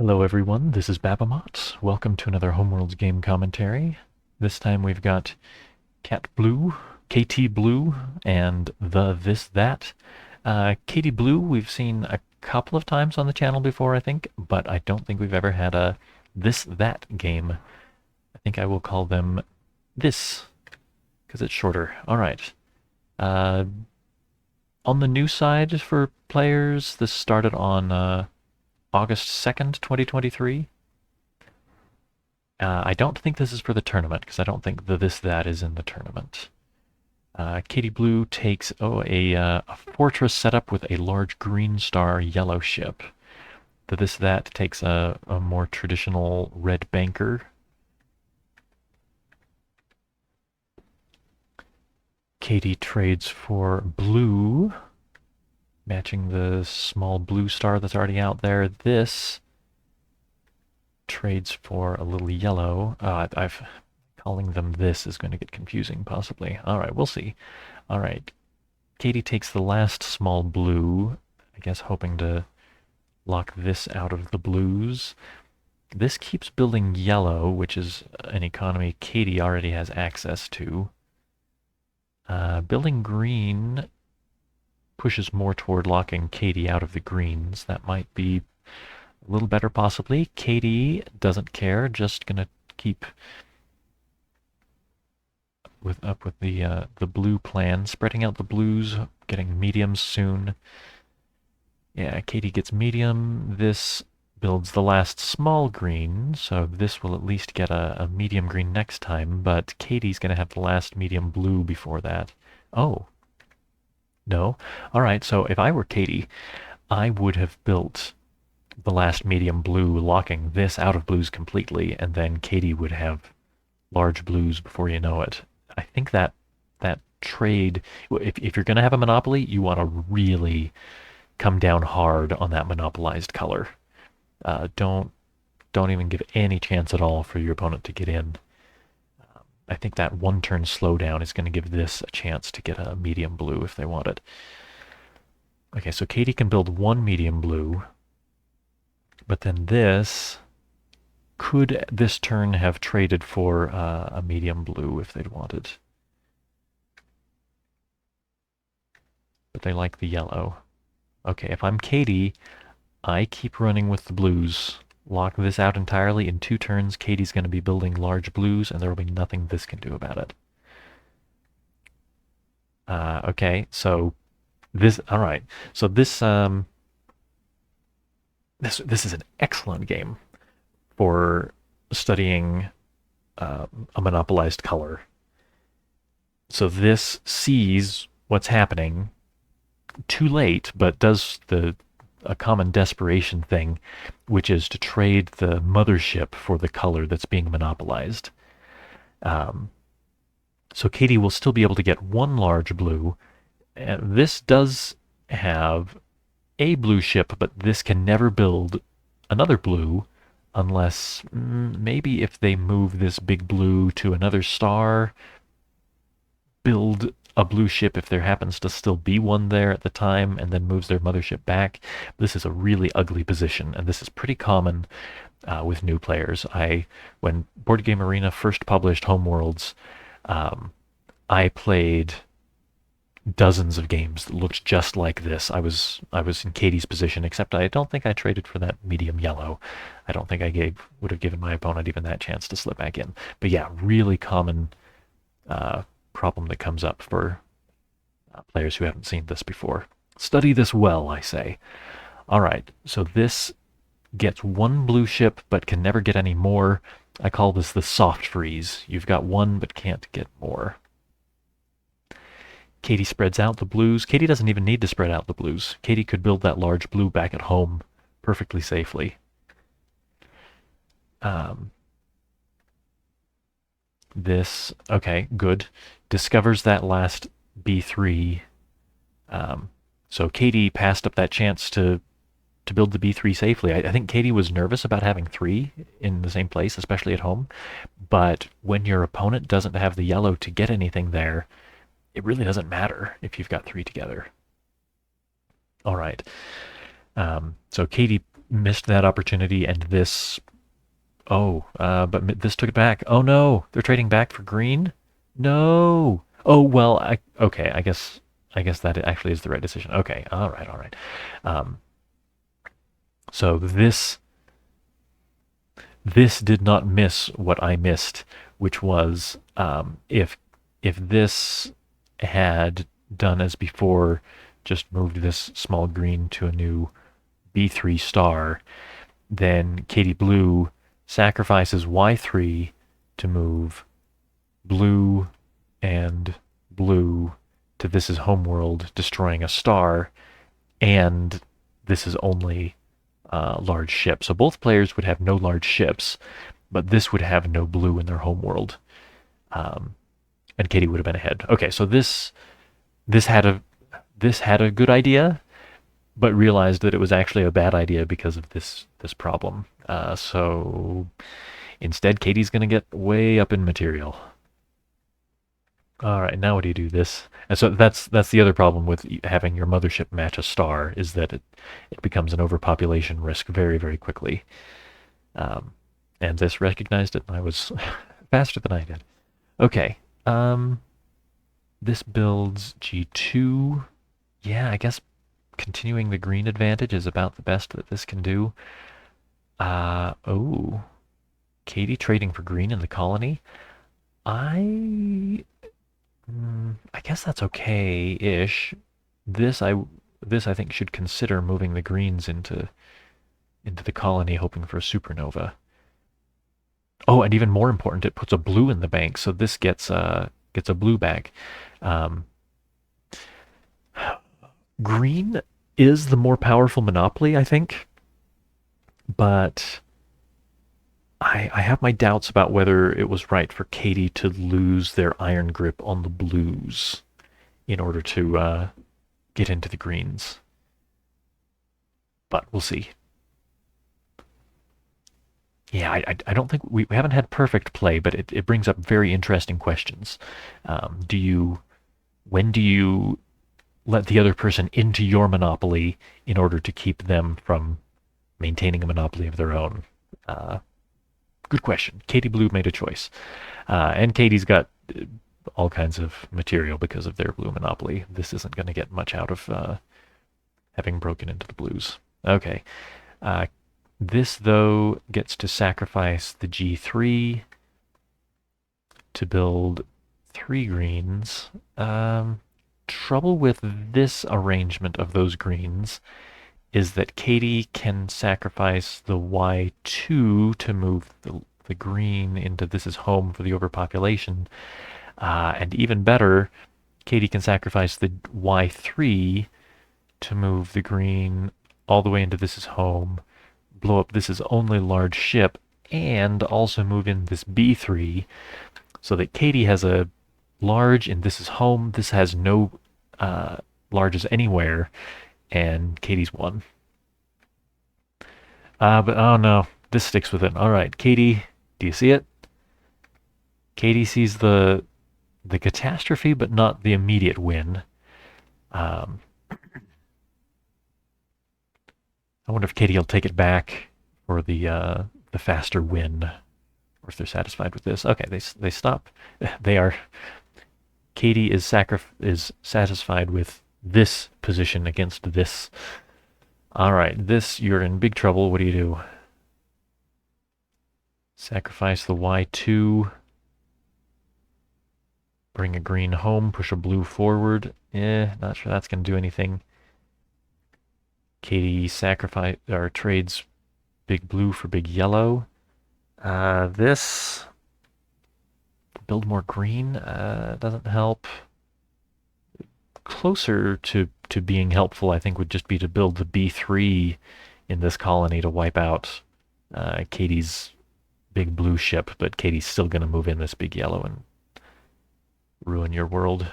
Hello everyone, this is Babamot. Welcome to another Homeworlds game commentary. This time we've got ktblue, ktblue, and TheThisThat. ktblue we've seen a couple of times on the channel before, I think, but I don't think we've ever had a ThisThat game. I think I will call them this, because it's shorter. Alright. Uh, on the new side for players, this started on August 2nd, 2023. I don't think this is for the tournament, because I don't think TheThisThat is in the tournament. ktblue takes a fortress setup with a large green star yellow ship. TheThisThat takes a more traditional red banker. Katie trades for blue, matching the small blue star that's already out there. This trades for a little yellow. I've calling them this is going to get confusing, possibly. All right, we'll see. All right, Katie takes the last small blue, I guess hoping to lock this out of the blues. This keeps building yellow, which is an economy Katie already has access to. Building green pushes more toward locking Katie out of the greens. That might be a little better, possibly. Katie doesn't care, just gonna keep up with the blue plan, spreading out the blues, getting mediums soon. Yeah, Katie gets medium. This builds the last small green, so this will at least get a medium green next time, but Katie's gonna have the last medium blue before that. Oh, no. Alright, so if I were Katie, I would have built the last medium blue, locking this out of blues completely, and then Katie would have large blues before you know it. I think that trade, if you're going to have a monopoly, you want to really come down hard on that monopolized color. Don't even give any chance at all for your opponent to get in. I think that one turn slowdown is going to give this a chance to get a medium blue if they want it. Okay, so Katie can build one medium blue, but then this could this turn have traded for a medium blue if they'd wanted. But they like the yellow. Okay, if I'm Katie, I keep running with the blues. Lock this out entirely. In 2 turns, Katie's going to be building large blues, and there will be nothing this can do about it. Okay, so this, all right. So this is an excellent game for studying a monopolized color. So this sees what's happening too late, but does a common desperation thing, which is to trade the mothership for the color that's being monopolized. So Katie will still be able to get one large blue. And this does have a blue ship, but this can never build another blue unless maybe if they move this big blue to another star, build a blue ship if there happens to still be one there at the time, and then moves their mothership back. This is a really ugly position, and this is pretty common with new players. When Board Game Arena first published Homeworlds, I played dozens of games that looked just like this. I was in Katie's position, except I don't think I traded for that medium yellow. I don't think I would have given my opponent even that chance to slip back in. But yeah, really common problem that comes up for players who haven't seen this before. Study this well, I say. All right, so this gets one blue ship but can never get any more. I call this the soft freeze. You've got one but can't get more. Katie spreads out the blues. Katie doesn't even need to spread out the blues. Katie could build that large blue back at home perfectly safely. This, okay, good. Discovers that last B3. So Katie passed up that chance to build the B3 safely. I think Katie was nervous about having 3 in the same place, especially at home. But when your opponent doesn't have the yellow to get anything there, it really doesn't matter if you've got 3 together. All right. So Katie missed that opportunity, and this... Oh, but this took it back. Oh no, they're trading back for green? No. Oh, well, okay, I guess that actually is the right decision. Okay, all right, all right. Um, so this did not miss what I missed, which was if this had done as before, just moved this small green to a new B3 star, then ktblue sacrifices Y3 to move blue and blue to this is Homeworld, destroying a star, and this is only large ship. So both players would have no large ships, but this would have no blue in their Homeworld, and Katie would have been ahead. Okay, so this had a this had a good idea, but realized that it was actually a bad idea because of this problem. So instead, Katie's gonna get way up in material. All right, now what do you do? This, and so that's the other problem with having your mothership match a star is that it becomes an overpopulation risk very very quickly. Um, and this recognized it, and I was faster than I did. Okay, this builds G2. Yeah, I guess continuing the green advantage is about the best that this can do. Oh, Katie trading for green in the colony. I I guess that's okay-ish. This I this I think should consider moving the greens into the colony, hoping for a supernova. Oh, and even more important, it puts a blue in the bank, so this gets a blue back. Um, Green is the more powerful monopoly, I think, but I have my doubts about whether it was right for Katie to lose their iron grip on the blues in order to get into the greens. But we'll see. Yeah, I don't think we haven't had perfect play, but it brings up very interesting questions. Do you when do you let the other person into your monopoly in order to keep them from maintaining a monopoly of their own? Uh, Good question. Katie Blue made a choice, and Katie's got all kinds of material because of their blue monopoly. This isn't going to get much out of having broken into the blues. Okay. Uh, this, though, gets to sacrifice the G3 to build 3 greens. Trouble with this arrangement of those greens is that Katie can sacrifice the Y2 to move the green into this is home for the overpopulation. And even better, Katie can sacrifice the Y3 to move the green all the way into this is home, blow up this is only large ship, and also move in this B3 so that Katie has a large and this is home. This has no larges anywhere, and Katie's won. But oh no, this sticks with it. All right, Katie, do you see it? Katie sees the catastrophe, but not the immediate win. Um, I wonder if Katie will take it back for the faster win, or if they're satisfied with this. Okay, they stop. They are. Katie is satisfied with this position against this. All right, this you're in big trouble. What do you do? Sacrifice the Y2. Bring a green home. Push a blue forward. Not sure that's gonna do anything. Katie sacrifice or trades big blue for big yellow. This build more green doesn't help. Closer to being helpful, I think, would just be to build the B3 in this colony to wipe out Katie's big blue ship, but Katie's still going to move in this big yellow and ruin your world.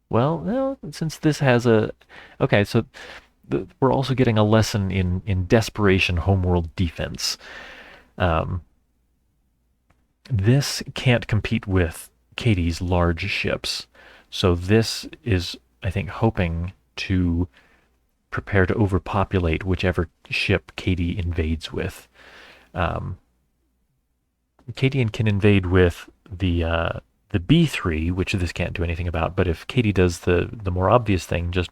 Well, no, since this has a... Okay, so we're also getting a lesson in desperation homeworld defense. This can't compete with Katie's large ships. So this is, I think, hoping to prepare to overpopulate whichever ship Katie invades with. Um, Katie can invade with the B3, which this can't do anything about. But if Katie does the more obvious thing, just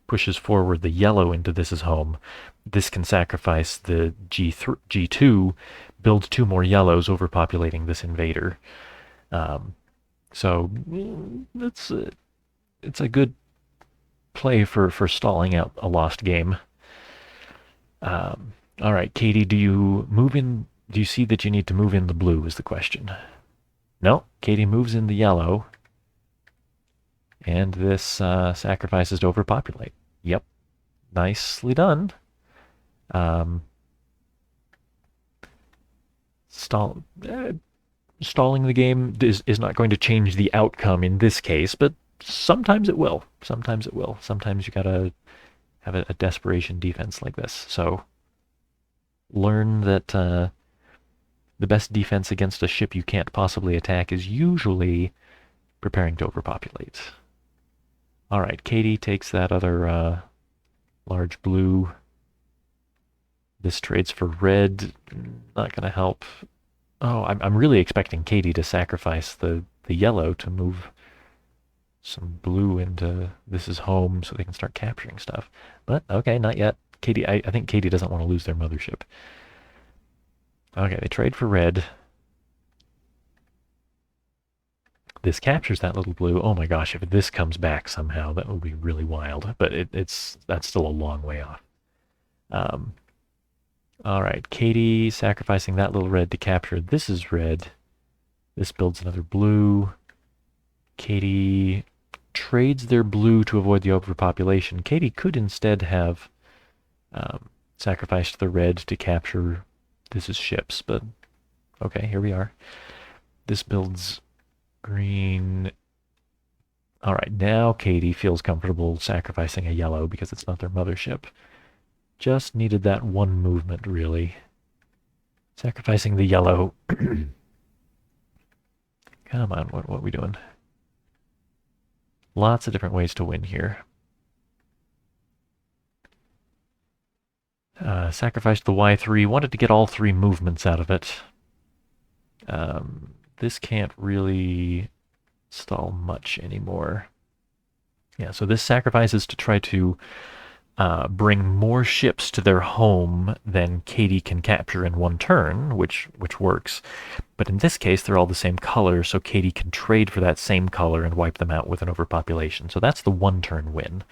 pushes forward the yellow into this's home, this can sacrifice the G2, build 2 more yellows, overpopulating this invader. So it's a good play for stalling out a lost game. All right, Katie, do you move in? Do you see that you need to move in the blue? Is the question. No, Katie moves in the yellow, and this sacrifices to overpopulate. Yep, nicely done. Um, stall, stalling the game is not going to change the outcome in this case, but sometimes it will. Sometimes it will. Sometimes you gotta have a desperation defense like this. So learn that the best defense against a ship you can't possibly attack is usually preparing to overpopulate. All right, Katie takes that other large blue. This trades for red. Not going to help. Oh, I'm really expecting Katie to sacrifice the yellow to move some blue into this is home so they can start capturing stuff. But okay, not yet. Katie, I think Katie doesn't want to lose their mothership. Okay, they trade for red. This captures that little blue. Oh my gosh, if this comes back somehow, that would be really wild. But that's still a long way off. All right, Katie sacrificing that little red to capture. This is red. This builds another blue. Katie trades their blue to avoid the overpopulation. Katie could instead have sacrificed the red to capture this is ships, but okay, here we are. This builds green. All right, now Katie feels comfortable sacrificing a yellow because it's not their mothership. Just needed that one movement, really. Sacrificing the yellow. Come on, what are we doing? Lots of different ways to win here. Sacrificed the Y3. Wanted to get all 3 movements out of it. This can't really stall much anymore. Yeah, so this sacrifices to try to bring more ships to their home than Katie can capture in one turn, which works. But in this case, they're all the same color, so Katie can trade for that same color and wipe them out with an overpopulation. So that's the one-turn win.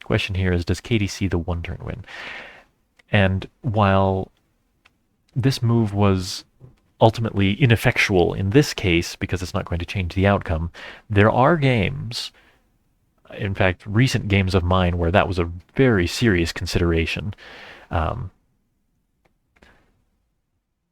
Question here is, does Katie see the one-turn win? And while this move was ultimately ineffectual in this case because it's not going to change the outcome, there are games, in fact, recent games of mine where that was a very serious consideration.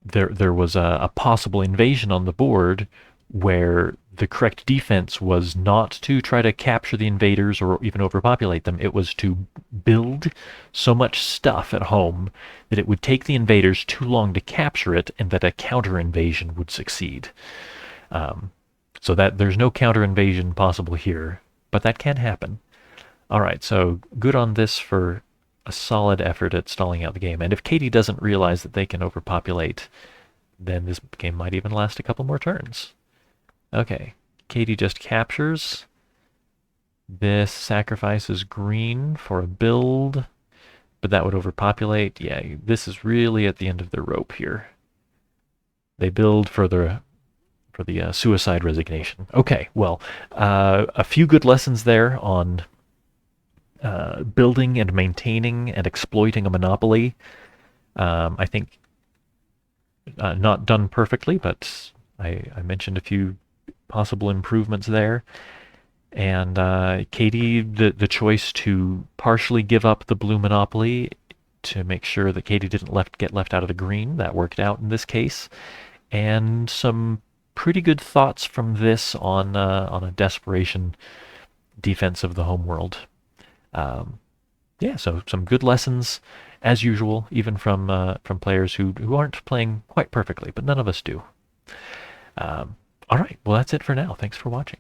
There was a possible invasion on the board where the correct defense was not to try to capture the invaders or even overpopulate them. It was to build so much stuff at home that it would take the invaders too long to capture it and that a counter invasion would succeed. So that there's no counter invasion possible here, but that can happen. All right, so good on this for a solid effort at stalling out the game. And if Katie doesn't realize that they can overpopulate, then this game might even last a couple more turns. Okay, Katie just captures. This sacrifices green for a build, but that would overpopulate. Yeah, this is really at the end of their rope here. They build for the suicide resignation. Okay, well, a few good lessons there on building and maintaining and exploiting a monopoly. I think not done perfectly, but I mentioned a few possible improvements there. And Katie, the choice to partially give up the blue monopoly to make sure that Katie didn't get left out of the green, that worked out in this case. And some pretty good thoughts from this on a desperation defense of the homeworld. Yeah, so some good lessons as usual, even from players who aren't playing quite perfectly, but none of us do. All right, well that's it for now. Thanks for watching.